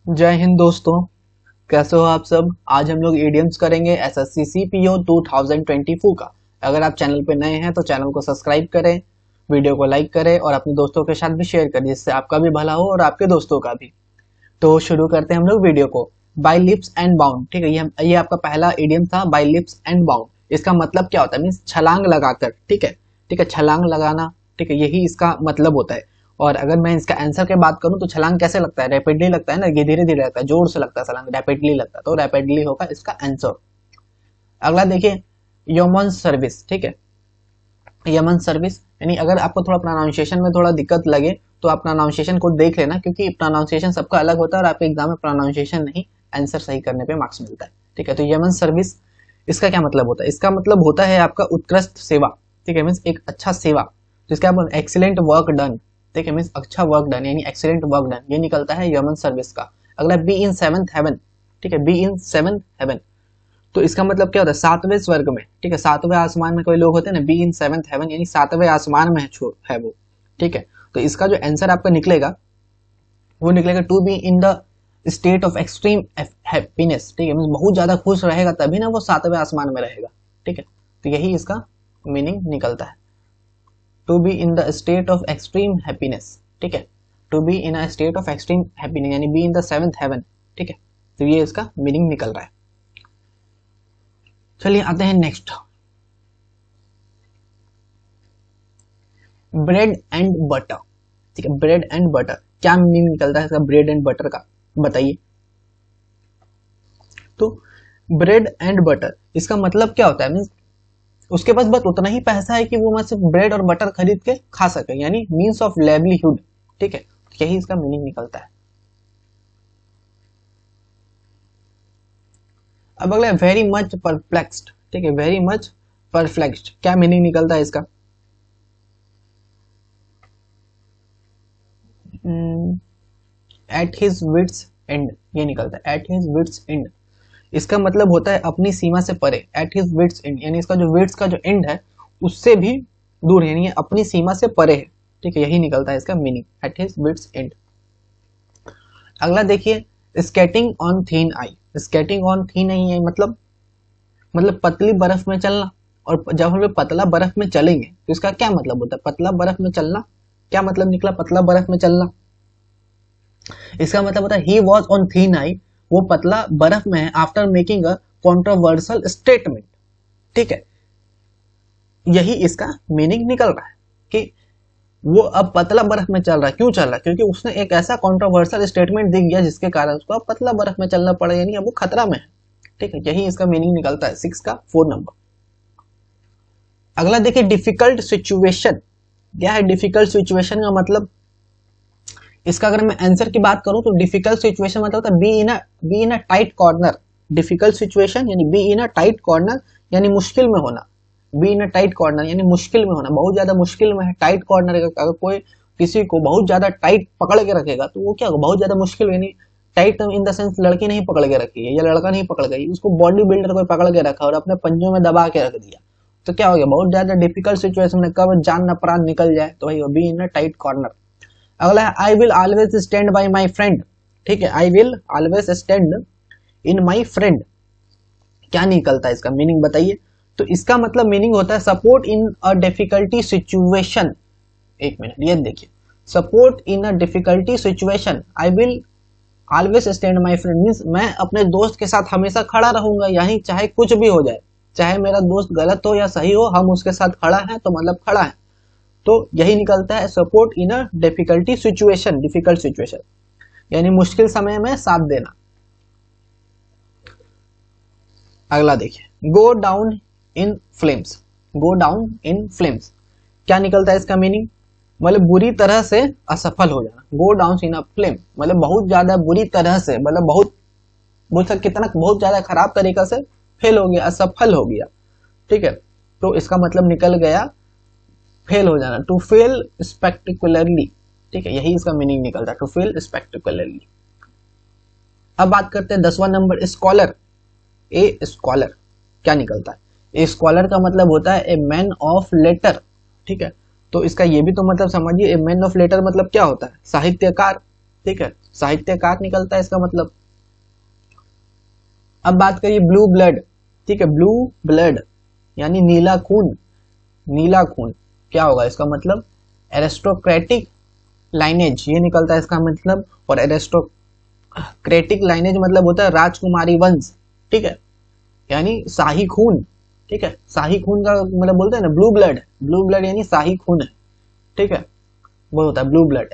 जय हिंद दोस्तों। कैसे हो आप सब। आज हम लोग इडियम्स करेंगे एसएससी सीपीओ 2024 का। अगर आप चैनल पे नए हैं तो चैनल को सब्सक्राइब करें, वीडियो को लाइक करें और अपने दोस्तों के साथ भी शेयर करें, जिससे आपका भी भला हो और आपके दोस्तों का भी। तो शुरू करते हैं हम लोग वीडियो को। बाय लिप्स एंड बाउंड, ठीक है, ये आपका पहला इडियम था, बाय लिप्स एंड बाउंड। इसका मतलब क्या होता है, मीन्स छलांग लगाकर, ठीक है, ठीक है, छलांग लगाना, ठीक है, यही इसका मतलब होता है। और अगर मैं इसका आंसर की बात करूं तो छलांग कैसे लगता है, रैपिडली लगता है ना, ये धीरे धीरे लगता है, जोर से लगता है छलांग, रैपिडली लगता है, तो रैपिडली होगा इसका आंसर। अगला देखिए, यमन सर्विस, ठीक है, यमन सर्विस, यानी अगर आपको थोड़ा प्रोनाउंसिएशन में थोड़ा दिक्कत लगे तो आप प्रोनाउंसिएशन को देख लेना, क्योंकि प्रोनाउंसिएशन सबका अलग होता है और आपके एग्जाम में प्रोनाउंसिएशन नहीं, आंसर सही करने पे मार्क्स मिलता है, ठीक है। तो यमन सर्विस, इसका क्या मतलब होता है, इसका मतलब होता है आपका उत्कृष्ट सेवा, ठीक है, मीन्स एक अच्छा सेवा, तो इसका एक्सीलेंट वर्क डन, ठीक है, मीन्स अच्छा वर्क डन, यानी एक्सीलेंट वर्क डन, ये निकलता है यमन सर्विस का। अगला बी इन सेवंथ हेवन, ठीक है, बी इन सेवंथ हेवन, तो इसका मतलब क्या होता है, सातवें स्वर्ग में, ठीक है, सातवें आसमान में कोई लोग होते हैं ना, बी इन सेवंथ हेवन, यानी सातवें आसमान में है वो, ठीक है। तो इसका जो आंसर आपका निकलेगा वो निकलेगा to be in the state of extreme happiness, ठीक है, बहुत ज्यादा खुश रहेगा तभी ना वो सातवें आसमान में रहेगा, ठीक है। तो यही इसका मीनिंग निकलता है, to be in the state of extreme happiness, ठीक है, to be in a state of extreme happiness, यानी be in the seventh heaven, ठीक है। तो ये इसका मीनिंग निकल रहा है। चलिए आते हैं नेक्स्ट, ब्रेड एंड बटर, ठीक है, ब्रेड एंड बटर, क्या मीनिंग निकलता है इसका ब्रेड एंड बटर का, बताइए। तो ब्रेड एंड बटर, इसका मतलब क्या होता है, मीन्स उसके पास बस उतना ही पैसा है कि वो मैं सिर्फ ब्रेड और बटर खरीद के खा सके, यानी मीन्स ऑफ लेवलीहुड, ठीक है, यही इसका मीनिंग निकलता है। अब अगला वेरी मच परप्लेक्स्ड, ठीक है, वेरी मच परप्लेक्स्ड, क्या मीनिंग निकलता है इसका, एट हिज विट्स एंड, ये निकलता है एट हिज विट्स एंड। इसका मतलब होता है अपनी सीमा से परे, एट हिज विट्स एंड, यानी इसका जो विट्स का जो एंड है उससे भी दूर है, यानी अपनी सीमा से परे है, ठीक है, यही निकलता है इसका meaning, at his wits end. अगला देखिए, skating on thin ice, skating on thin ice है मतलब पतली बर्फ में चलना, और जब हम लोग पतला बर्फ में चलेंगे तो इसका क्या मतलब होता है, पतला बर्फ में चलना, क्या मतलब निकला पतला बर्फ में चलना, इसका मतलब होता है ही वॉज ऑन थीन आई, वो पतला बर्फ में है, after making a controversial statement, ठीक है, यही इसका मीनिंग निकल रहा है कि वो अब पतला बर्फ में चल रहा है, क्यों चल रहा है, क्योंकि उसने एक ऐसा कॉन्ट्रोवर्सल स्टेटमेंट दे दिया जिसके कारण उसको अब पतला बर्फ में चलना पड़ा, यानी अब वो खतरा में है, ठीक है, यही इसका मीनिंग निकलता है 6 का 4 नंबर। अगला देखिए, डिफिकल्ट सिचुएशन, क्या है डिफिकल्ट सिचुएशन का मतलब, इसका अगर मैं आंसर की बात करूं तो डिफिकल्ट सिचुएशन मतलब होता है be in a tight corner, difficult situation यानी be in a tight corner, यानी मुश्किल में होना, be in a tight corner यानी मुश्किल में होना, बहुत ज्यादा मुश्किल में है, टाइट कॉर्नर, अगर कोई किसी को बहुत ज्यादा टाइट पकड़ के रखेगा तो वो क्या होगा, बहुत ज्यादा मुश्किल, यानी टाइट इन द सेंस लड़की नहीं पकड़ के रखी है या लड़का नहीं पकड़ गई, उसको बॉडी बिल्डर कोई पकड़ के रखा और अपने पंजों में दबा के रख दिया, तो क्या हो गया, बहुत ज्यादा डिफिकल्ट सिचुएशन में कब जान न प्राण निकल जाए, तो वही B in a tight corner. अगला है I will always stand bye my friend, ठीक है, I will always stand in my friend, क्या निकलता है इसका मीनिंग बताइए। तो इसका मतलब मीनिंग होता है support in a difficulty situation, एक मिनट ये देखिए, support in a difficulty situation, I will always stand my friend, means मैं अपने दोस्त के साथ हमेशा खड़ा रहूंगा, यानी चाहे कुछ भी हो जाए, चाहे मेरा दोस्त गलत हो या सही हो, हम उसके साथ खड़ा है तो मतलब खड़ा है, तो यही निकलता है support in a difficulty situation, difficult situation यानी मुश्किल समय में साथ देना। अगला देखिए, go down in flames, go down in flames, क्या निकलता है इसका मीनिंग, मतलब बुरी तरह से असफल हो जाना, go down in a flame मतलब बहुत ज्यादा बुरी तरह से, मतलब बहुत कितना बहुत ज्यादा खराब तरीका से फेल हो गया, असफल हो गया, ठीक है, तो इसका मतलब निकल गया फेल हो जाना, टू फेल स्पेक्टिकुलरली, ठीक है, यही इसका मीनिंग निकलता है, टू फेल स्पेक्टिकुलरली। अब बात करते हैं 10वां नंबर, स्कॉलर, ए स्कॉलर, क्या निकलता है, ए स्कॉलर का मतलब होता है ए मैन ऑफ लेटर, ठीक है, तो इसका ये भी तो मतलब समझिए, ए मैन ऑफ लेटर मतलब क्या होता है, साहित्यकार, ठीक है, साहित्यकार निकलता है इसका मतलब। अब बात करिए ब्लू ब्लड, ठीक है, ब्लू ब्लड यानी नीला खून, नीला खून क्या होगा इसका मतलब, एरिस्टोक्रेटिक लाइनेज ये निकलता है इसका मतलब। और एरिस्टोक्रेटिक लाइनेज मतलब होता है राजकुमारी वंश, ठीक है, यानी शाही खून, ठीक है, शाही खून का मतलब बोलते हैं ना ब्लू ब्लड, ब्लू ब्लड यानी शाही खून है, ठीक है, वो होता है ब्लू ब्लड,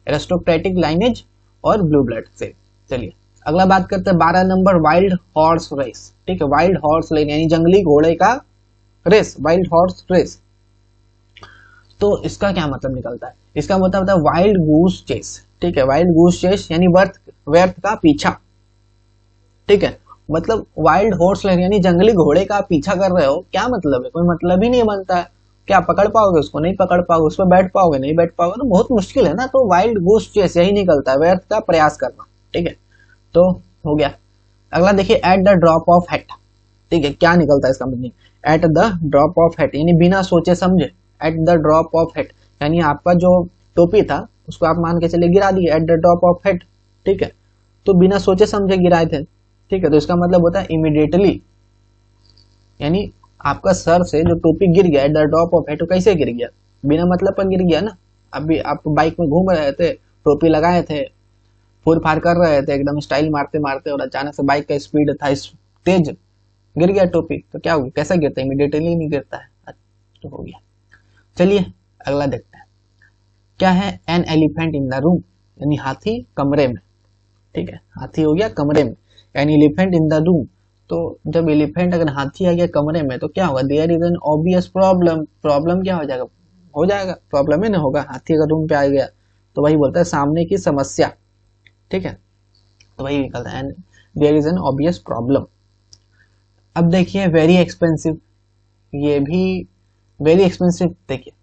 एरिस्टोक्रेटिक लाइनेज और ब्लू ब्लड से। चलिए अगला बात करते हैं 12 नंबर, वाइल्ड हॉर्स रेस, ठीक है, वाइल्ड हॉर्स रेस यानी जंगली घोड़े का रेस, वाइल्ड हॉर्स रेस। तो इसका क्या मतलब निकलता है, इसका मतलब होता है वाइल्ड गूस चेस, ठीक है, वाइल्ड गूस चेस यानी व्यर्थ का पीछा, ठीक है, मतलब वाइल्ड हॉर्स रेस यानी जंगली घोड़े का पीछा कर रहे हो, क्या मतलब है, कोई मतलब ही नहीं बनता है। क्या पकड़ पाओगे उसको, नहीं पकड़ पाओगे, उस पर बैठ पाओगे, नहीं बैठ पाओगे ना, बहुत मुश्किल है ना। तो वाइल्ड गूस चेस यही निकलता है, व्यर्थ का प्रयास करना, ठीक है, तो हो गया। अगला देखिए at the drop of hat, ठीक है, क्या निकलता है इसका meaning, at the drop of hat यानी बिना सोचे समझे, at the drop of hat यानी आपका जो टोपी था उसको आप मान के चले गिरा दिए at the drop of hat, ठीक है, तो बिना सोचे समझे गिराए थे, ठीक है, तो इसका मतलब होता है इमीडिएटली, यानी आपका सर से जो टोपी गिर गया at the drop of hat, तो कैसे गिर गया, बिना मतलब पर गिर गया ना। अभी आप बाइक में घूम रहे थे, टोपी लगाए थे, फूर फार कर रहे थे एकदम स्टाइल मारते मारते, और अचानक से बाइक का स्पीड था तेज, गिर गया टोपी, तो क्या होगा, कैसा गिरता है, इमीडिएटली नहीं गिरता है, तो हो गया। चलिए अगला देखते हैं क्या है, an elephant in the room यानी हाथी कमरे में, ठीक है, हाथी हो गया कमरे में, an elephant in the room, तो जब एलिफेंट अगर हाथी आ गया कमरे में तो क्या होगा, there is an obvious problem, problem क्या हो जाएगा प्रॉब्लम ही ना होगा, हाथी अगर रूम पे आ गया तो वही बोलता है सामने की समस्या, ठीक है, तो वही निकलता है, there is an obvious problem. अब देखिए वेरी एक्सपेंसिव, ये भी वेरी एक्सपेंसिव, देखिए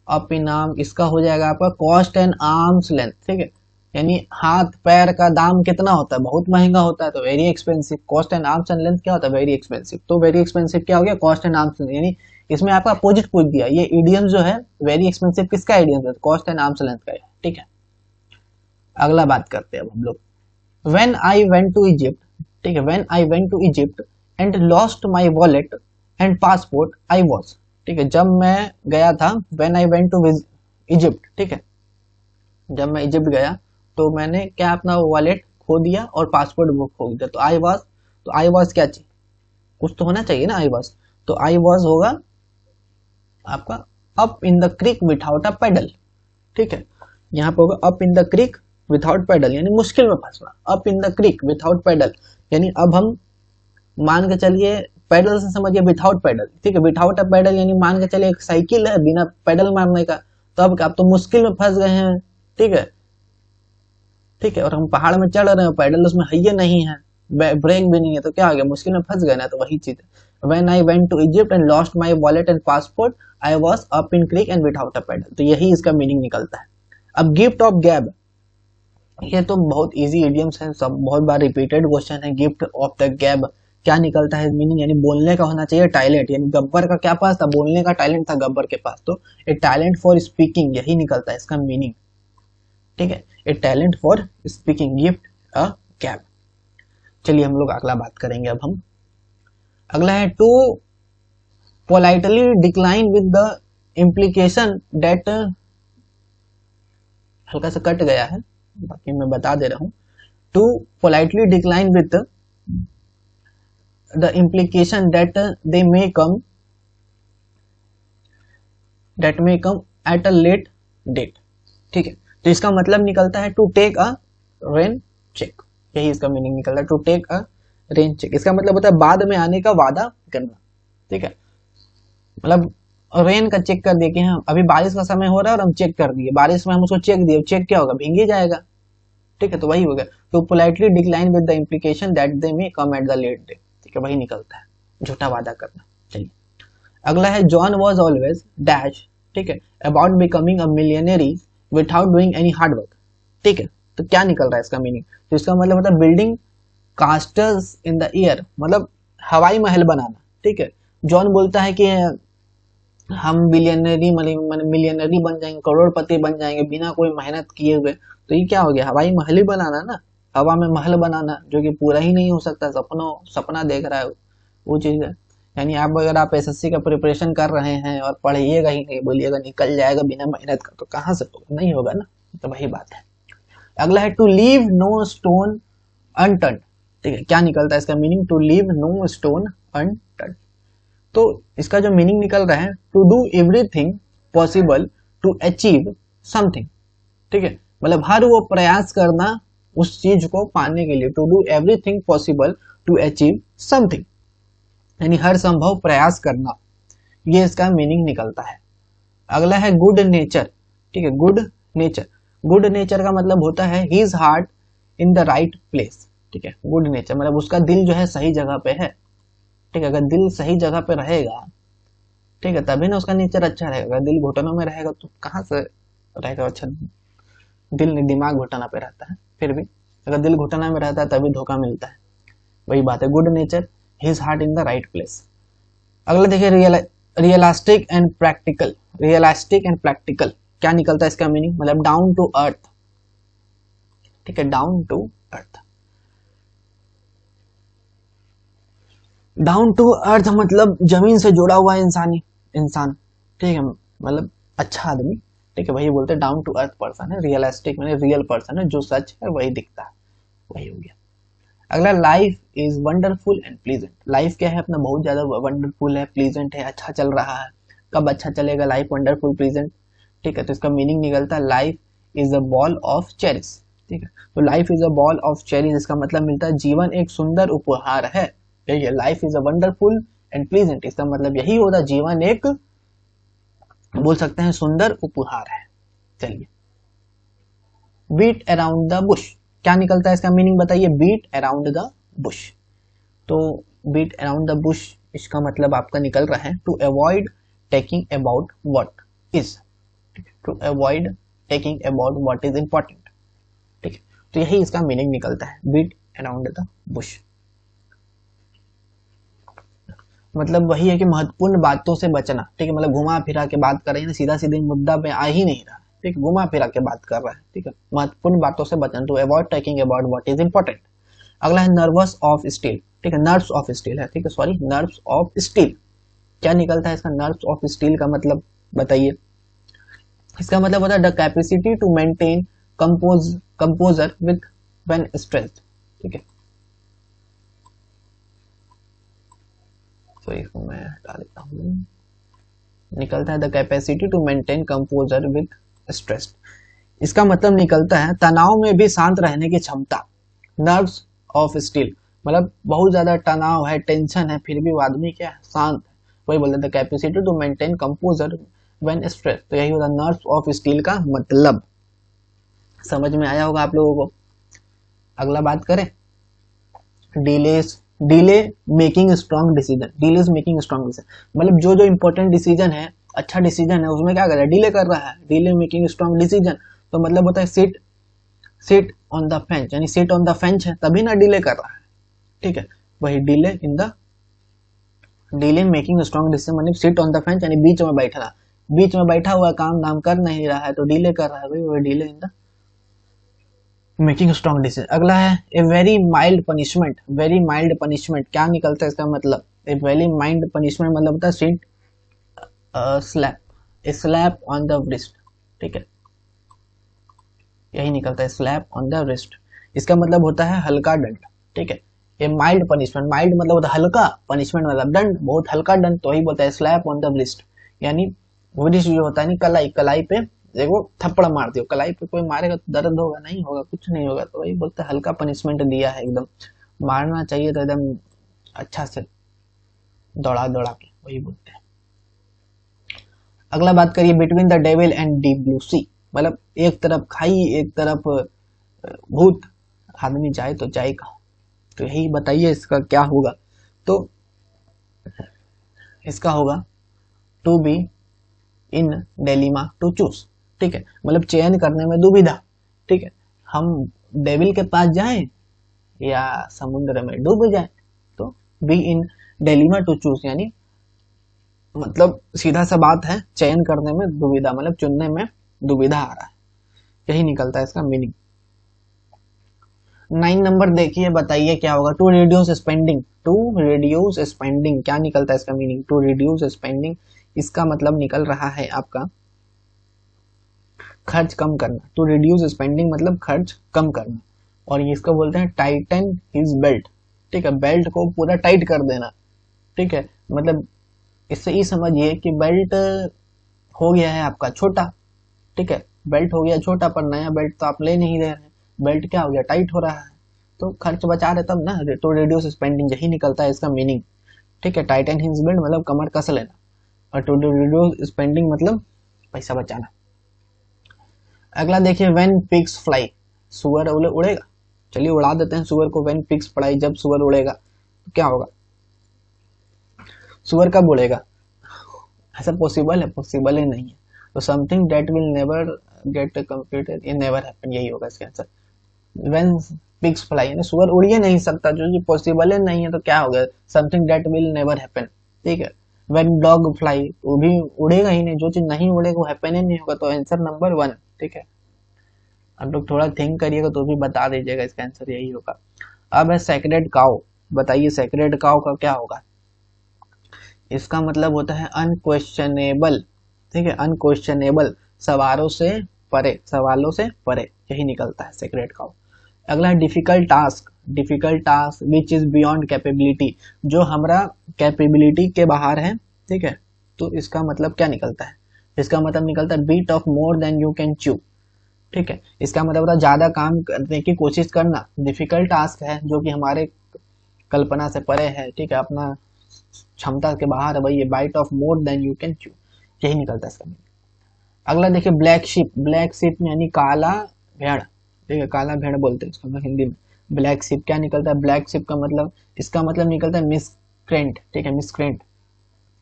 अप इन आर्म, इसका हो जाएगा आपका कॉस्ट एंड आर्म्स लेंथ, ठीक है, यानी हाथ पैर का दाम कितना होता है, बहुत महंगा होता है, तो very expensive. Cost and arms and length क्या होता है, वेरी एक्सपेंसिव, तो वेरी एक्सपेंसिव क्या हो गया, कॉस्ट एंड आर्म्स लेंथ, यानी इसमें आपका अपोजिट पूछ दिया, ये इडियम जो है वेरी एक्सपेंसिव किसका इडियम है, कॉस्ट एंड आर्म्स लेंथ का है, ठीक है। अगला बात करते हैं अब हम लोग, when I went to Egypt, ठीक है, when I went to Egypt and lost my wallet and passport I was, ठीक है, जब मैं गया था, when I went to Egypt, ठीक है, जब मैं इजिप्ट गया तो मैंने क्या अपना वॉलेट खो दिया और पासपोर्ट बुक खो दिया, तो आई वॉज, तो आई वॉज क्या चाहिए, कुछ तो होना चाहिए ना, आई वॉज, तो आई वॉज होगा आपका up in the creek without a paddle, ठीक है, यहाँ पे होगा up in the creek without paddle यानी मुश्किल में फंसना, up in the creek without paddle यानी अब हम मान के चलिए, पेडल से समझिए विथआउट पेडल, ठीक है, विथआउट अ पेडल यानी मान के चलिए एक साइकिल है बिना पेडल मारने का, तो अब आप तो मुश्किल में फंस गए हैं, ठीक है, ठीक है, और हम पहाड़ में चढ़ रहे हैं, पैडल उसमें है नहीं है, ब्रेक भी नहीं है, तो क्या हो गया, मुश्किल में फंस गए ना, तो वही चीज है। When I went to Egypt and lost my wallet and passport I was up in creek and without a paddle, तो यही इसका मीनिंग निकलता है। अब गिफ्ट ऑफ गैब, ये तो बहुत इजी इडियम्स है, सब बहुत बार रिपीटेड क्वेश्चन है, गिफ्ट ऑफ द गैब क्या निकलता है मीनिंग, यानी बोलने का होना चाहिए टैलेंट, यानी गब्बर का क्या पास था, बोलने का टैलेंट था गब्बर के पास, तो ए टैलेंट फॉर स्पीकिंग यही निकलता है इसका मीनिंग, ठीक है, ए टैलेंट फॉर स्पीकिंग, गिफ्ट अ गैब। चलिए हम लोग अगला बात करेंगे, अब हम अगला है to politely decline with the implication date, हल्का सा कट गया है बाकी मैं बता दे रहा हूं, to politely decline with the implication date they may come at a late date, ठीक है, तो इसका मतलब निकलता है to take a rain check, यही इसका मीनिंग निकलता है, to take a rain check, इसका मतलब होता है बाद में आने का वादा करना, ठीक है, मतलब रेन का चेक कर दिया कि हाँ अभी बारिश का समय हो रहा है और हम चेक कर दिए, बारिश में हम उसको चेक दिए, चेक क्या होगा, भीग ही जाएगा, ठीक है, तो वही हो गया, तो politely decline with the implication that they may come at the late day, ठीक है, वही निकलता है, झूठा वादा करना। चलिए अगला है जॉन वॉज ऑलवेज डैश, ठीक है, about becoming a millionaire without doing any hard work, ठीक है, तो क्या निकल रहा है इसका मीनिंग, तो इसका मतलब होता है building casters in the air, मतलब हवाई महल बनाना, ठीक है, जॉन बोलता है कि हम मिलियनरी बन जाएंगे, करोड़पति बन जाएंगे बिना कोई मेहनत किए हुए, तो ये क्या हो गया, हवाई महल ही बनाना ना, हवा में महल बनाना, जो कि पूरा ही नहीं हो सकता, सपना देख रहा है वो चीज है। यानी आप अगर आप एसएससी का प्रिपरेशन कर रहे हैं और पढ़िएगा ही नहीं, बोलिएगा निकल जाएगा बिना मेहनत का, तो कहाँ से होगा, नहीं होगा ना। तो वही बात है। अगला है to leave no stone unturn. ठीक है, क्या निकलता है इसका meaning, to leave no stone unturn. तो इसका जो मीनिंग निकल रहा है, to do everything possible to achieve something. ठीक है, मतलब हर वो प्रयास करना उस चीज को पाने के लिए, to do everything possible to achieve something, यानी हर संभव प्रयास करना, ये इसका मीनिंग निकलता है। अगला है गुड नेचर। ठीक है, गुड नेचर, गुड नेचर का मतलब होता है his heart in the right place. ठीक है, गुड नेचर मतलब उसका दिल जो है सही जगह पे है। ठीक है, अगर दिल सही जगह पे रहेगा, ठीक है, तभी ना उसका नेचर अच्छा रहेगा। अगर दिल घुटनों में रहेगा तो कहाँ से रहेगा अच्छा। दिल नहीं, दिमाग घुटना पे रहता है, फिर भी अगर दिल घुटना में रहता है तभी धोखा मिलता है। वही बात है, good nature, his heart in the right place. अगला देखिए realistic and practical. Realistic and practical क्या निकलता है इसका मीनिंग, मतलब डाउन टू अर्थ। ठीक है, down to earth, down to earth मतलब जमीन से जुड़ा हुआ इंसान। ठीक है, मतलब अच्छा आदमी। ठीक है, वही बोलते हैं डाउन टू अर्थ पर्सन है। रियलिस्टिक मैंने रियल पर्सन है, जो सच है वही दिखता है, वही हो गया। अगला life is wonderful and pleasant. Life क्या है अपना, बहुत ज्यादा वंडरफुल है, प्लीजेंट है, अच्छा चल रहा है। कब अच्छा चलेगा, लाइफ वंडरफुल प्लीजेंट। ठीक है, तो इसका मीनिंग निकलता है life is a ball of cherries. ठीक है, तो life is a ball of cherries, इसका मतलब मिलता है जीवन एक सुंदर उपहार है। ठीक है, life is a wonderful and pleasant, इसका मतलब यही होता है जीवन एक, बोल सकते हैं, सुंदर उपहार है। चलिए, बीट अराउंड द बुश क्या निकलता है इसका मीनिंग बताइए, बीट अराउंड द बुश। तो बीट अराउंड द बुश इसका मतलब आपका निकल रहा है to avoid taking about what is, to avoid taking about what is important. ठीक है, तो यही इसका मीनिंग निकलता है, बीट अराउंड द बुश। मतलब वही है कि महत्वपूर्ण बातों से बचना। ठीक है, मतलब घुमा फिरा के बात कर रहे हैं, सीधा सीधे मुद्दा पे आ ही नहीं रहा। ठीक, घुमा फिरा के बात कर रहा है। ठीक है, महत्वपूर्ण बातों से बचना, to avoid talking about what is important. अगला है नर्वस ऑफ स्टील। ठीक है, नर्व्स ऑफ स्टील है। ठीक है, सॉरी, नर्व्स ऑफ स्टील क्या निकलता है इसका, नर्व्स ऑफ स्टील का मतलब बताइए। इसका मतलब होता है the capacity to maintain composure with when stressed. ठीक है, तो इसको मैं हटा देता हूँ। निकलता है the capacity to maintain composure with stress. इसका मतलब निकलता है तनाव में भी शांत रहने की क्षमता। नर्व्स ऑफ स्टील मतलब बहुत ज्यादा तनाव है, टेंशन है, फिर भी वो आदमी क्या है, शांत है। वही बोलते हैं the capacity to maintain composure when stress. तो यही होता है नर्व्स ऑफ स्टील का मतलब। समझ में आया होगा आप लोगों को। अगला बात करें, delay making strong decision. Delays making strong decision मतलब जो जो इंपॉर्टेंट डिसीजन है, अच्छा डिसीजन है, उसमें क्या कर रहा है, डिले कर रहा है। डिले मेकिंग स्ट्रॉन्ग डिसीजन तो मतलब होता है सिट ऑन द फेंच, यानी सिट ऑन द फेंच है तभी ना डिले कर रहा है। ठीक है, वही डिले मेकिंग स्ट्रॉन्ग डिसीजन मतलब सिट ऑन द फेंच, यानी बीच में बैठना, बीच में बैठा हुआ काम नाम कर नहीं रहा है तो डिले कर रहा है, वही delay in the making strong decision. अगला है a very mild punishment. Very mild punishment क्या निकलता है इसका मतलब, ए वेरी माइल्ड पनिशमेंट मतलब होता है sit slap, a slap on the wrist. ठीक है, यही निकलता है स्लैप ऑन द रिस्ट। इसका मतलब होता है हल्का दंड। ठीक है, ये माइल्ड पनिशमेंट, माइल्ड मतलब होता है हल्का, पनिशमेंट मतलब दंड, बहुत हल्का दंड, तो वही बोलता है स्लैप ऑन द रिस्ट। यानी रिस्ट जो होता है नहीं, कलाई, कलाई पे देखो थप्पड़ मार दियो, कलाई पे कोई मारेगा तो दर्द होगा, नहीं होगा, कुछ नहीं होगा, तो वही बोलते हैं हल्का पनिशमेंट दिया है, एकदम मारना चाहिए तो एकदम अच्छा से दौड़ा दौड़ा के, वही बोलते हैं। अगला बात करिए between the devil and deep blue sea मतलब एक तरफ खाई एक तरफ भूत, आदमी जाए तो जाए कहाँ। तो यही बताइए इसका क्या होगा, तो इसका होगा to be in dilemma to choose. ठीक है, मतलब चयन करने में दुविधा। ठीक है, हम डेविल के पास जाएं या समुद्र में डूब जाएं, तो B in dilemma to choose यानी मतलब सीधा सा बात है, चयन करने में दुविधा मतलब चुनने में दुविधा आ रहा है। यही निकलता है इसका मीनिंग। 9 नंबर देखिए, बताइए क्या होगा। To reduce spending, to reduce spending क्या निकलता है इसका मीनिंग। टू रिड्यूस स्पेंडिंग इसका मतलब निकल रहा है आपका खर्च कम करना। टू रिड्यूस स्पेंडिंग मतलब खर्च कम करना, और ये इसको बोलते हैं टाइटन हिज बेल्ट। ठीक है, बेल्ट को पूरा टाइट कर देना। ठीक है, मतलब इससे ये समझिए कि बेल्ट हो गया है आपका छोटा। ठीक है, बेल्ट हो गया छोटा, पर नया बेल्ट तो आप ले नहीं रहे हैं, बेल्ट क्या हो गया, टाइट हो रहा है, तो खर्च बचा रहे तब ना। तो रिड्यूस स्पेंडिंग यही निकलता है इसका मीनिंग। ठीक है, टाइटन हिज बेल्ट मतलब कमर कस लेना, और टू रिड्यूस स्पेंडिंग मतलब पैसा बचाना। अगला देखिए, व्हेन पिग्स फ्लाई, सुअर उड़ेगा। चलिए उड़ा देते हैं सुअर को। व्हेन पिग्स फ्लाई, जब सुअर उड़ेगा तो क्या होगा, सुअर कब उड़ेगा। ऐसा पॉसिबल है, पॉसिबल ही नहीं है। तो something that will never get completed, ये नेवर हैपन, यही होगा इसका आंसर। व्हेन पिग्स फ्लाई यानी सुअर उड़ ही नहीं सकता, जो कि पॉसिबल ही नहीं है, तो क्या हो गया, something that will never happen. ठीक है, व्हेन डॉग फ्लाई, वो भी उड़ेगा ही नहीं, जो चीज नहीं उड़ेगा वो हैपन ही नहीं होगा। तो आंसर नंबर 1। ठीक है, आप लोग थोड़ा थिंक करिएगा तो भी बता दीजिएगा, इसका आंसर यही होगा। अब है सेक्रेड काउ, बताइए सेक्रेड काउ का क्या होगा। इसका मतलब होता है अनक्वेश्चनेबल। ठीक है, अनक्वेश्चनेबल, सवालों से परे, सवालों से परे, यही निकलता है सेक्रेड काउ। अगला है difficult task, difficult task which is beyond capability, जो हमारा कैपेबिलिटी के बाहर है। ठीक है, तो इसका मतलब क्या निकलता है, इसका मतलब निकलता है bite off more than you can chew. ठीक है, इसका मतलब होता है ज्यादा काम करने की कोशिश करना। डिफिकल्ट टास्क है जो कि हमारे कल्पना से परे है। ठीक है, अपना क्षमता के बाहर है भाई, ये bite off more than you can chew, यही निकलता है इसका मीनिंग। अगला देखिए ब्लैक शिप, ब्लैक शिप यानी काला भेड़। ठीक है, काला भेड़ बोलते हैं इसको हिंदी में। ब्लैक शिप क्या निकलता है, ब्लैक शिप का मतलब, इसका मतलब निकलता है मिसक्रेंट। ठीक है, मिसक्रेंट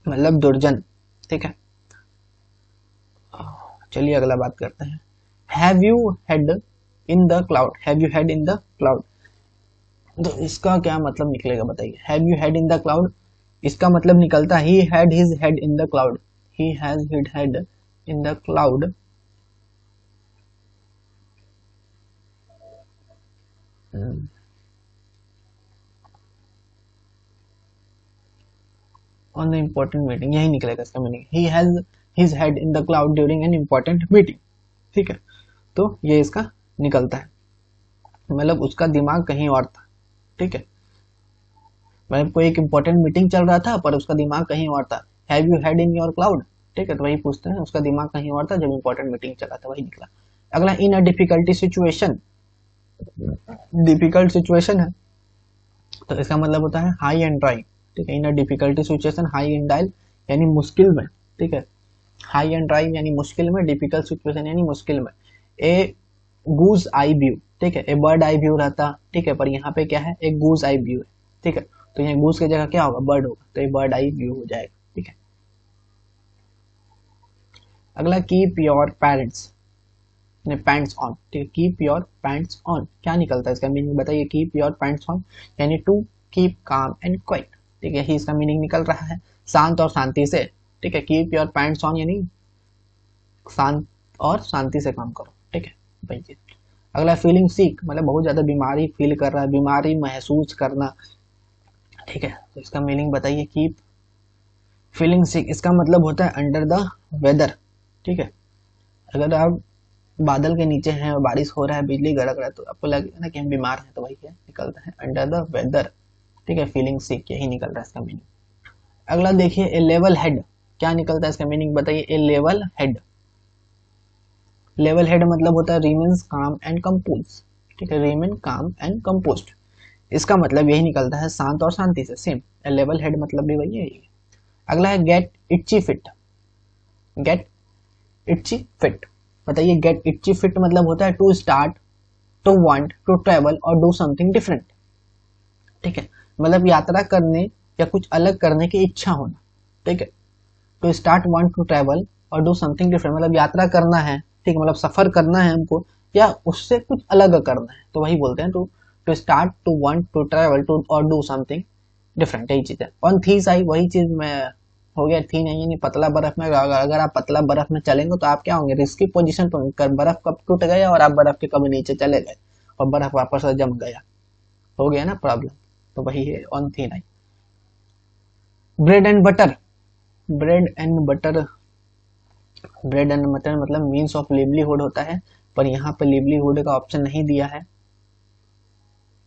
मतलब दुर्जन। ठीक है, चलिए अगला बात करते हैं। Have you head in the cloud, have you head in the cloud, तो इसका क्या मतलब निकलेगा बताइए। Have you head in the cloud, इसका मतलब निकलता है he had his head in the cloud, he has his head in the cloud. On the important meeting, यही निकलेगा इसका meaning, he has his head in the cloud during an important meeting. ठीक है, तो ये इसका निकलता है, मतलब उसका दिमाग कहीं और था। ठीक है, मतलब कोई एक इंपॉर्टेंट मीटिंग चल रहा था पर उसका दिमाग कहीं और था। Have you had in your cloud. ठीक है, तो वही पूछते हैं, उसका दिमाग कहीं और था जब इंपॉर्टेंट मीटिंग चला था, वही निकला। अगला in a difficulty situation, difficult situation है तो इसका मतलब होता है हाई एंड ड्राई। ठीक है, in a difficulty situation, high and dry यानी मुश्किल में। ठीक है, हाई एंड ड्राई यानी मुश्किल में, डिफिकल्ट सिचुएशन यानी मुश्किल में। ए गूज आई व्यू, ठीक है, ए बर्ड आई व्यू रहता। ठीक है, पर यहाँ पे क्या है, एक गूज आई व्यू है। ठीक है, तो यहाँ गूज की जगह क्या होगा, बर्ड होगा, तो ये बर्ड आई व्यू हो जाएगा। ठीक है, अगला keep your parents pants on. ठीक है, कीप योर पैंट्स ऑन क्या निकलता है इसका मीनिंग बताइए। कीप योर पैंट्स ऑन यानी to keep calm and quiet. ठीक है, यही इसका मीनिंग निकल रहा है, शांत और शांति से। ठीक है, कीप योर पैंट्स ऑन यानी शांत और शांति से काम करो। ठीक है भाई। अगला फीलिंग सीक मतलब बहुत ज्यादा बीमारी फील कर रहा है, बीमारी महसूस करना। ठीक है, तो इसका मीनिंग बताइए। कीप फीलिंग सिक, इसका मतलब होता है अंडर द वेदर। ठीक है, अगर आप बादल के नीचे हैं और बारिश हो रहा है, बिजली गड़क रहा है, तो आपको लगेगा ना कि हम बीमार हैं, तो वही क्या निकलता है, अंडर द वेदर। ठीक है, फीलिंग सिक, यही निकल रहा है इसका मीनिंग। अगला देखिए ए लेवल हेड क्या निकलता है इसका मीनिंग बताइए। ए लेवल हेड, लेवल हेड मतलब होता है रिमेन्स काम एंड कंपोज। ठीक है, रिमेन काम एंड कंपोस्ट, इसका मतलब यही निकलता है शांत और शांति से, सेम। लेवल हेड मतलब भी वही है। अगला है get itchy feet, get itchy feet बताइए। गेट इट्ची फिट मतलब होता है to start, to want, to travel और डू समथिंग डिफरेंट। ठीक है, मतलब यात्रा करने या कुछ अलग करने की इच्छा होना। ठीक है, to start, want, to travel और डू समथिंग डिफरेंट मतलब यात्रा करना है। ठीक है, मतलब सफर करना है हमको या उससे कुछ अलग करना है, तो वही बोलते हैं to start, to want, to travel, to और डू समथिंग डिफरेंट, यही चीज है। ऑन थीस आई, वही चीज मैं हो गया थी नहीं, यानी पतला बर्फ में अगर आप पतला बर्फ में चलेंगे तो आप क्या होंगे, रिस्की पोजीशन पर, बर्फ कब टूट गया और आप बर्फ के कभी नीचे चले गए और बर्फ वापस से जम गया, हो गया ना प्रॉब्लम। तो वही है ऑन थी नहीं। Bread and butter, bread and butter, bread and butter मतलब मीन्स ऑफ लिवलीहुड होता है, पर यहाँ पे लिवलीहुड का ऑप्शन नहीं दिया है,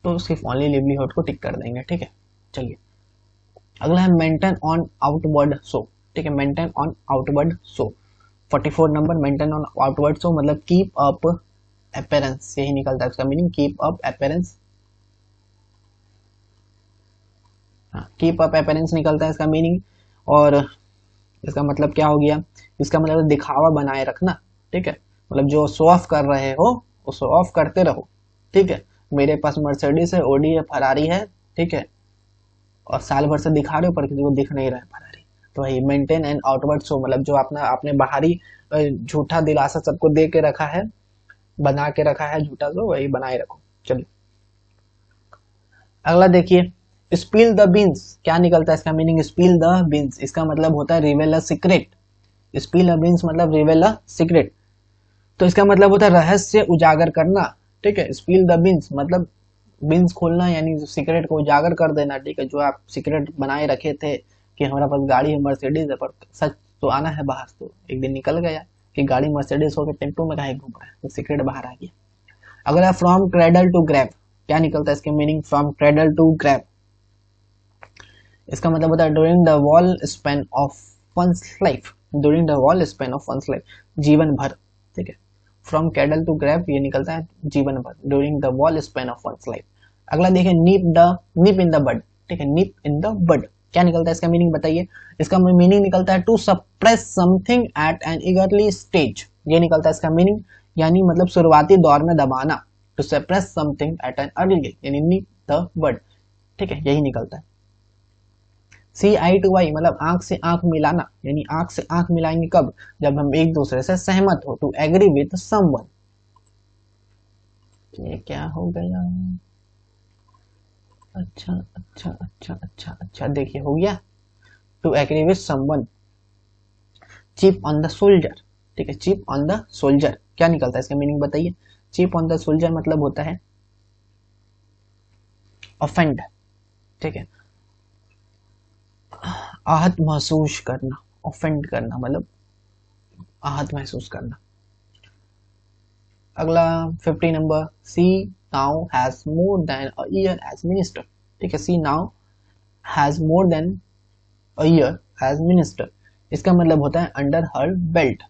तो सिर्फ ओनली लिवलीहुड को टिक कर देंगे, ठीक है। चलिए अगला है मेंटेन ऑन आउटवर्ड शो, ठीक है, maintain on outward show. 44 number, maintain on outward show मतलब कीप अप अपीयरेंस, यही निकलता है इसका meaning, keep up appearance. Keep up appearance निकलता है इसका मीनिंग, और इसका मतलब क्या हो गया, इसका मतलब दिखावा बनाए रखना, ठीक है, मतलब जो शो ऑफ कर रहे हो वो शो ऑफ करते रहो, ठीक है। मेरे पास मर्सिडीज है, ओडी है, फरारी है, ठीक है, और साल भर से दिखा रहे हो पर किसी को दिख नहीं रहा है फरारी, तो वही मेंटेन एंड आउटवर्ड शो मतलब जो अपना आपने बाहरी झूठा दिलासा सबको दे के रखा है, बना के रखा है झूठा, तो वही बनाए रखो। चलिए अगला देखिए, स्पिल द बीन्स, क्या निकलता है इसका मीनिंग, स्पिल द बीन्स, इसका मतलब होता है reveal a secret, spill a beans मतलब रिवेल अ सीक्रेट, तो इसका मतलब होता है रहस्य उजागर करना, ठीक है। स्पिल द बीन्स मतलब बीन्स खोलना यानी सीक्रेट को उजागर कर देना, ठीक है, जो आप सीक्रेट बनाए रखे थे कि हमारा पास गाड़ी है मर्सिडीज है, पर सच तो आना है बाहर, तो एक दिन निकल गया कि गाड़ी मर्सिडीज होकर टेम्पो में काहे घूम रहा है, तो सीक्रेट बाहर आ गया। अगला फ्रॉम क्रेडल टू ग्रैब, क्या निकलता है इसके meaning, from cradle to grave, इसका मतलब होता है during the whole span of one's life, during the whole span of one's life, जीवन भर, ठीक है। फ्रॉम कैडल टू ग्रैब ये निकलता है जीवन भर, during the whole span of one's life. अगला देखिए निप इन द बड, ठीक है, निप इन द बड, क्या निकलता है इसका मीनिंग बताइए, इसका मीनिंग निकलता है to suppress something at an early stage, ये निकलता है इसका मीनिंग, यानी मतलब शुरुआती दौर में दबाना, to suppress something at an early, यानी निप द बड, ठीक है, यही निकलता है। सी आई टू आई मतलब आंख से आंख मिलाना, यानी आंख से आंख मिलाएंगे कब, जब हम एक दूसरे से सहमत हो, टू एग्री विथ समवन, ये क्या हो गया, अच्छा अच्छा अच्छा अच्छा अच्छा, देखिए हो गया, to agree with someone. Chip on the shoulder, ठीक है, चीप ऑन द सोल्जर, क्या निकलता है इसका मीनिंग बताइए, चीप ऑन द सोल्जर मतलब होता है ऑफेंड, ठीक है, आहत महसूस करना, ऑफेंड करना मतलब आहत महसूस करना। अगला 50 number, she now has more than a year as minister, ठीक है, she now has more than a year as minister, इसका मतलब होता है अंडर हर बेल्ट,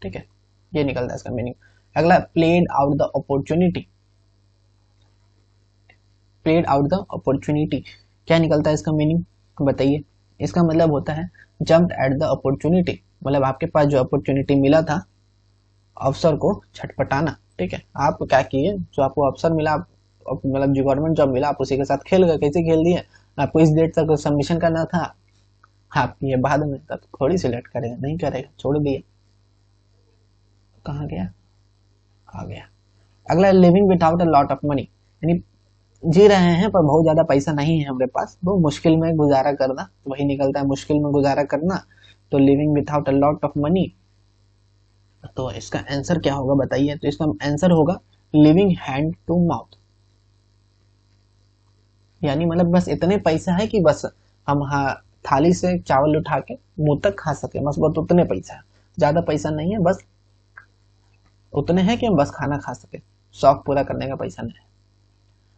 ठीक है, ये निकलता है इसका मीनिंग। अगला played out the opportunity, played out the opportunity, क्या निकलता है इसका मीनिंग बताइए, इसका मतलब होता है जम्प एट द अपॉर्चुनिटी, मतलब आपके पास जो अपॉर्चुनिटी मिला था अवसर को छटपटाना, ठीक है, आप क्या किए, जो आपको अवसर मिला, मतलब जो गवर्नमेंट जॉब मिला आप उसी के साथ खेल गए, कैसे खेल दिए, आपको इस डेट तक सबमिशन करना था, आप ये बाद में तब थोड़ी सिलेक्ट करेगा, नहीं करेगा, छोड़ दिए, कहाँ गया, आ गया। अगला living without a lot of money, यानी जी रहे हैं पर बहुत ज्यादा पैसा नहीं है हमारे पास, वो मुश्किल में गुजारा करना, तो वही निकलता है मुश्किल में गुजारा करना, तो living without a lot of money, तो इसका आंसर क्या होगा बताइए, तो इसका आंसर होगा लिविंग हैंड टू माउथ, यानी मतलब बस इतने पैसा है कि बस हम थाली से चावल उठा के मुंह तक खा सके, बस बहुत उतने पैसा है, ज्यादा पैसा नहीं है, बस उतने हैं कि हम बस खाना खा सके, शौक पूरा करने का पैसा नहीं है।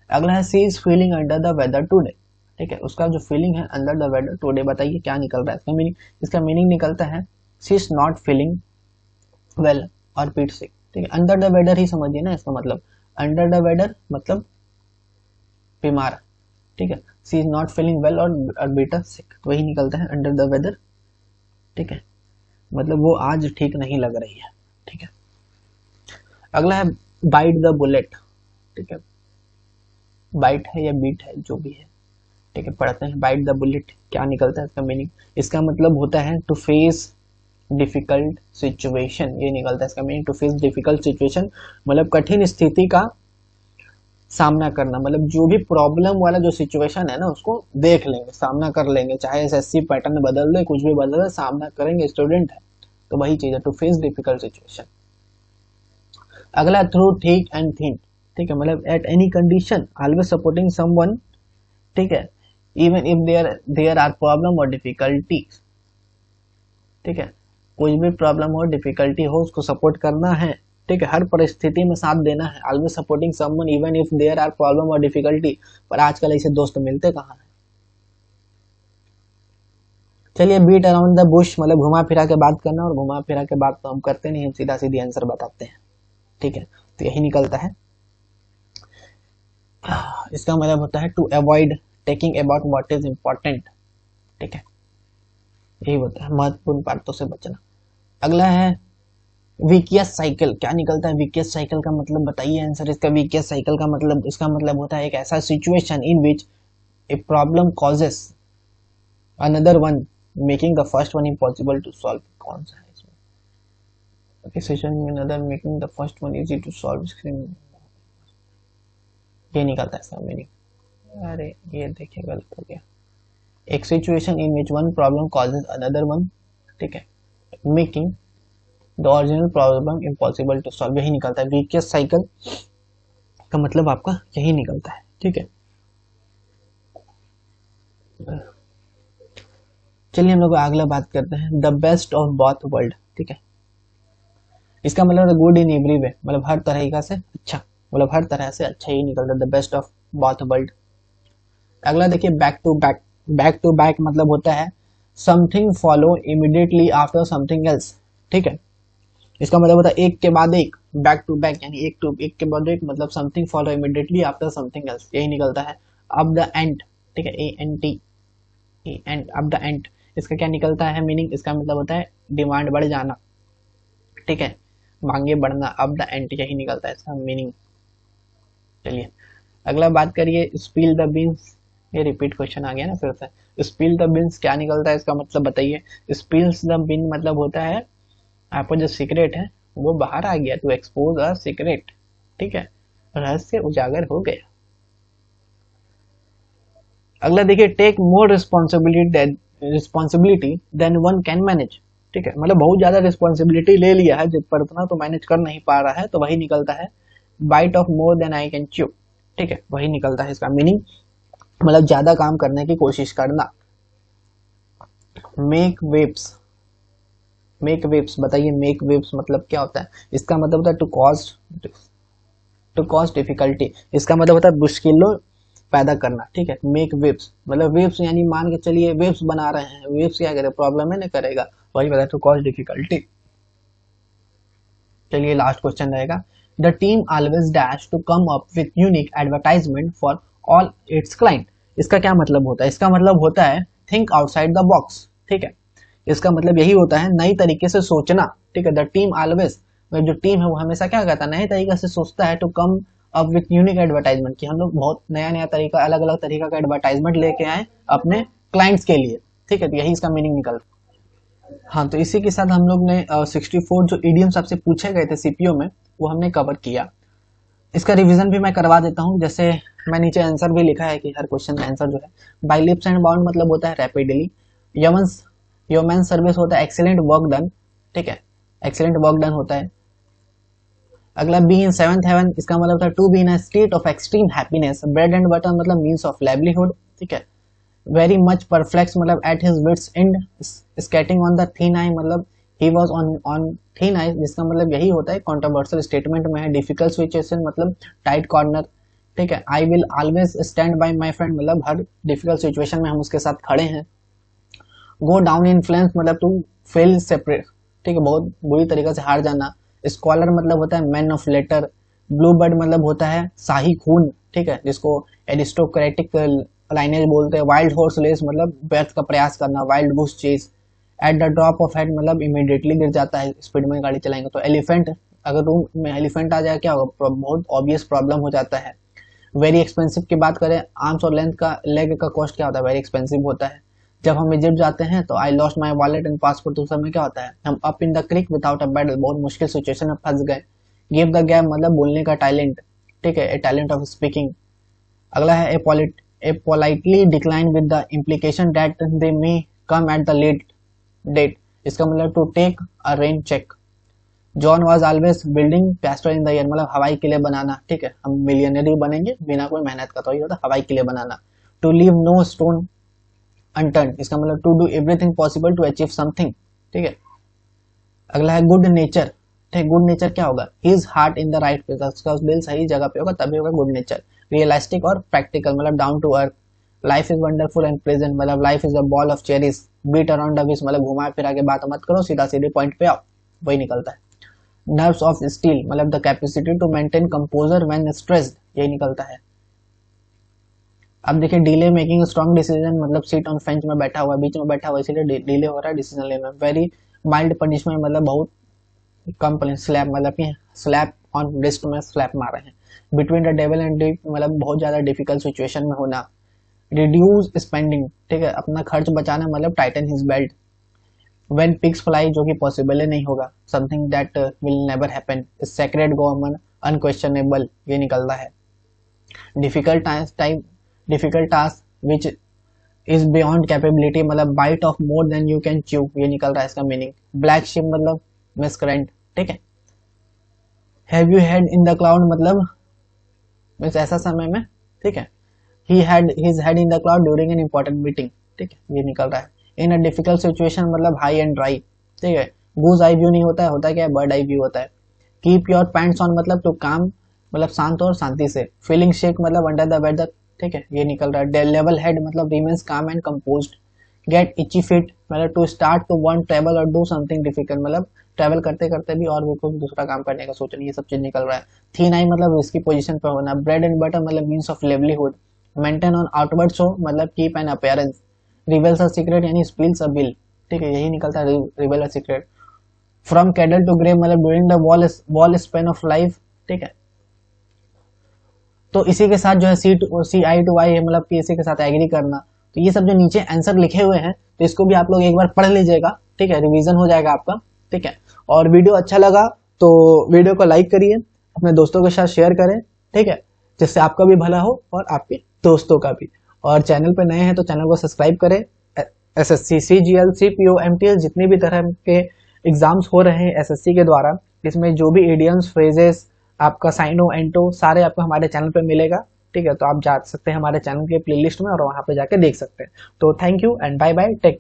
अगला है she is feeling under the weather today, ठीक है, उसका जो फीलिंग है अंडर द वेदर टूडे, बताइए क्या निकल रहा है इसका मीनिंग, इसका मीनिंग निकलता है she is not feeling well और बीट सिक, ठीक है, अंडर द वेदर ही समझिए ना इसका मतलब, अंडर द वेदर मतलब बीमार, ठीक है, she is not feeling well और बीटर सिक, तो वही निकलता है अंडर द वेदर, ठीक है, मतलब वो आज ठीक नहीं लग रही है, ठीक है। अगला है बाइट द बुलेट, ठीक है, बाइट है या बीट है जो भी है, ठीक है, पढ़ते हैं बाइट द बुलेट, क्या निकलता है इसका मीनिंग, इसका मतलब होता है टू फेस डिफिकल्ट सिचुएशन, ये निकलता है इसका meaning, to face difficult situation मतलब कठिन स्थिति का सामना करना, मतलब जो भी प्रॉब्लम वाला जो सिचुएशन है ना उसको देख लेंगे, सामना कर लेंगे, चाहे एसएससी पैटर्न बदल दे, कुछ भी बदल दे, सामना करेंगे, स्टूडेंट है तो वही चीज है, टू फेस डिफिकल्ट सिचुएशन। अगला थ्रू थिक एंड थिन, ठीक है, मतलब at any condition always supporting someone, ठीक है, even if there are problem और डिफिकल्टीज, ठीक है, कुछ भी प्रॉब्लम हो डिफिकल्टी हो उसको सपोर्ट करना है, ठीक है, हर परिस्थिति में साथ देना है, always supporting someone even if there are problem और डिफिकल्टी। पर आजकल ऐसे दोस्त मिलते कहाँ हैं। चलिए बीट अराउंड द बुश, मतलब घुमा फिरा के बात करना, और घुमा फिरा के बात तो हम करते नहीं, हम सीधा सीधी आंसर बताते हैं, ठीक है, तो यही निकलता है। इसका मतलब होता है to avoid taking about what is important, ठीक है, यही होता है महत्वपूर्ण बातों से बचना। अगला है वीकियस साइकिल, क्या निकलता है वीकियस साइकिल का मतलब बताइए आंसर इसका। वीकियस साइकिल का मतलब, इसका मतलब होता है एक ऐसा situation in which a problem causes another one making the first one impossible to solve. कौन सा है इसमें, okay, situation in another making the first one easy to solve, ये निकलता है इसका मीनिंग। अरे ये देखिए गलत हो गया, एक situation in which one problem causes another one, ठीक है, making the original problem impossible to solve, यही निकलता है वीकियस साइकिल का मतलब आपका यही निकलता है, ठीक है। चलिए हम लोग अगला बात करते हैं the best of both world, ठीक है, इसका मतलब गुड इन एवरी वे, मतलब हर तरह से अच्छा, मतलब हर तरह से अच्छा ही निकलता है the best of both world. अगला देखिए back to back, back to back मतलब होता है something follow immediately after something else, ठीक है, इसका मतलब होता है एक के बाद एक, बैक टू बैक यानी एक के बाद एक, मतलब something follow immediately after something else, यही निकलता है। अब द एंड, ठीक है, ए एन टी, एंड, अब द एंड, इसका क्या निकलता है मीनिंग, इसका मतलब होता है डिमांड बढ़ जाना, ठीक है, मांगे बढ़ना, अब द एंड, यही निकलता है इसका मीनिंग। चलिए अगला बात करिए स्पिल द बीन्स, ये रिपीट क्वेश्चन आ गया ना फिर से। स्पिल द बीन्स क्या निकलता है इसका मतलब बताइए। स्पिल्स द बीन मतलब होता है आपका जो सीक्रेट है वो बाहर आ गया, टू एक्सपोज अ सीक्रेट, ठीक है, रहस्य उजागर हो गया। अगला देखिए take more responsibility than one can manage, ठीक है, मतलब बहुत ज्यादा रिस्पॉन्सिबिलिटी ले लिया है जिस पर उतना तो मैनेज कर नहीं पा रहा है, तो वही निकलता है bite off more than I can chew, ठीक है, वही निकलता है इसका मीनिंग, मतलब ज्यादा काम करने की कोशिश करना। मेक वेव्स, मेक वेव्स बताइए, मेक वेव्स मतलब क्या होता है, इसका मतलब होता है टू कॉज डिफिकल्टी, इसका मतलब होता है मुश्किलों पैदा करना, ठीक है, मेक वेव्स मतलब वेव्स यानी मान के चलिए वेव्स बना रहे हैं, वेव्स क्या करे, प्रॉब्लम है ना करेगा, वही बताया टू कॉज डिफिकल्टी। चलिए लास्ट क्वेश्चन रहेगा the team always dash to come up with unique advertisement for all its client, इसका क्या मतलब होता है, इसका मतलब होता है थिंक आउटसाइड द बॉक्स, ठीक है, इसका मतलब यही होता है नई तरीके से सोचना, ठीक है, द टीम ऑलवेज, जो टीम है वो हमेशा क्या करता है, नए तरीके से सोचता है, to come up with unique advertisement, कि हम लोग बहुत नया नया तरीका, अलग अलग तरीका का एडवर्टाइजमेंट लेके आए अपने क्लाइंट्स के लिए, ठीक है, तो यही इसका मीनिंग निकल। हाँ तो इसी के साथ हम लोग ने 64 जो इडियम्स आपसे पूछे गए थे सीपीओ में वो हमने कवर किया। इसका रिवीजन भी मैं करवा देता हूँ, जैसे मैं नीचे आंसर भी लिखा है कि हर क्वेश्चन का आंसर जो है, बाय लिप्स एंड बाउंड मतलब होता है रैपिडली, यमन्स ह्यूमन सर्विस होता है एक्सीलेंट वर्क डन, ठीक है, एक्सीलेंट वर्क डन होता है। अगला बी इन सेवंथ हेवन, इसका मतलब होता है to be in a state of extreme happiness, bread and butter मतलब मींस ऑफ लाइवलीहुड, ठीक है, वेरी मच परफ्लेक्स मतलब at his wits end, skating on the thin ice मतलब he was on thin ice, जिसका मतलब यही होता है कंट्रोवर्शियल स्टेटमेंट में है, डिफिकल्ट सिचुएशन मतलब टाइट कॉर्नर, ठीक है, I will always stand by my friend मतलब हर डिफिकल्ट सिचुएशन में हम उसके साथ खड़े हैं। गो डाउन इन फ्लेम्स मतलब टू फेल सेपरेट, ठीक है, बहुत बुरी तरीके से हार जाना। स्कॉलर मतलब होता है man of letter. Blue bird मतलब होता है शाही खून, ठीक है, जिसको एरिस्टोक्रेटिक लाइनेज बोलते हैं। वाइल्ड हॉर्स रेस मतलब व्यर्थ का प्रयास करना, wild Bush chase. At the drop of head मतलब इमीडिएटली गिर जाता है स्पीड में गाड़ी चलाएंगे तो। एलिफेंट, अगर रूम में एलिफेंट आ जाए क्या होगा, बहुत ऑब्वियस प्रॉब्लम हो जाता है। वेरी एक्सपेंसिव की बात करें, आर्म्स और लेंथ का, लेग का कॉस्ट क्या होता है, वेरी एक्सपेंसिव होता है। जब हम इजिप्ट जाते हैं तो I lost my wallet and passport, तो उस समय क्या होता है, हम up in the creek without a paddle, बहुत मुश्किल सिचुएशन में फंस गए। गिव द गैप मतलब बोलने का टैलेंट। ठीक है, ए टैलेंट ऑफ स्पीकिंग। अगला है a politely decline with the implication that they may come at the late date. इसका मतलब to take a rain check. John was always building castle in the air, मतलब हवाई किले बनाना, ठीक है, हम मिलियनरी बनेंगे बिना कोई मेहनत का, तो ये होता है हवाई किले बनाना। To leave no stone unturned, इसका मतलब to do everything possible to achieve something, ठीक है। अगला है गुड नेचर, ठीक है, गुड नेचर क्या होगा, his heart in the right place, उसका दिल सही जगह पे होगा तभी होगा गुड नेचर। रियलिस्टिक और प्रैक्टिकल, मतलब down to earth. Life is wonderful and present, मतलब life is a ball of cherries. Beat around the wish, मतलब घुमा फिरा के बात मत करो, सीधा सीधे पॉइंट पे आओ, वही निकलता है। नर्व्स ऑफ स्टील, मतलब the capacity to maintain composure when stressed, यही निकलता है। अब देखिए डिले मेकिंग स्ट्रॉन्ग डिसीजन, मतलब सीट ऑन फेंच में बैठा हुआ, बीच में बैठा हुआ, इसीलिए डिले हो रहा है डिसीजन लेने में। वेरी माइल्ड पनिशमेंट, मतलब बहुत कम पनिश, स्लैप मतलब कि स्लैप ऑन रिस्ट में स्लैप मारे हैं। Between the devil and deep, मतलब बहुत ज्यादा डिफिकल्ट सिचुएशन में होना। रिड्यूस स्पेंडिंग, ठीक है, अपना खर्च बचाना, मतलब tighten his belt. When pigs fly, जो कि पॉसिबल ही नहीं होगा, something that will never happen. Sacred government unquestionable, ये निकलता है। Difficult task which is beyond capability, मतलब bite off more than you can chew, ये निकल रहा है इसका मीनिंग। ब्लैक शिप मतलब मिसकरेंट, ठीक है। Have you had in the cloud, मतलब मीन्स ऐसा समय में, ठीक है। He had his head in the cloud during an important meeting, ठीक है, ये निकल रहा है। इन अ डिफिकल्ट सिचुएशन, मतलब हाई एंड ड्राई, ठीक है। गूज आई व्यू नहीं होता है, होता क्या है, बर्ड आई व्यू होता है। कीप योर पैंट्स ऑन, मतलब टू काम, मतलब शांत और शांति से। फीलिंग शेक, मतलब अंडर द वेदर, ठीक है, ये निकल रहा है। लेवल हेड, मतलब remains calm and composed. Get itchy feet, मतलब to start to want travel और डू समथिंग डिफिकल्ट, मतलब ट्रेवल करते करते भी और भी कुछ दूसरा काम करने का सोचना, ये सब चीज निकल रहा है। थीन आई, मतलब इसकी पोजीशन पे होना। ब्रेड एंड बटर, मतलब means of livelihood. Maintain on outward show, मतलब keep an appearance. Reveals a secret, यानी स्पिल्स अ बिल, ठीक है, यही निकलता है reveal a secret. From cradle to grave, मतलब during the whole span of life, ठीक है। तो इसी के साथ जो है सी आई टू आई है, मतलब कि इसी के साथ एग्री करना। तो ये सब जो नीचे आंसर लिखे हुए हैं, तो इसको भी आप लोग एक बार पढ़ लीजिएगा, ठीक है, रिवीजन हो जाएगा आपका, ठीक है। और वीडियो अच्छा लगा तो वीडियो को लाइक करिए, अपने दोस्तों के साथ शेयर करें, ठीक है, जिससे आपका भी भला हो और आपके दोस्तों का भी। और चैनल पे नए हैं तो चैनल को सब्सक्राइब करें। एसएससी, सीजीएल, सीपीओ, एमटीएस, जितने भी तरह के एग्जाम्स हो रहे हैं एसएससी के द्वारा, इसमें जो भी इडियम्स, फ्रेजेस, आपका साइनो एंटो, सारे आपको हमारे चैनल पे मिलेगा, ठीक है। तो आप जा सकते हैं हमारे चैनल के प्लेलिस्ट में और वहां पे जाके देख सकते हैं। तो thank you and bye bye, take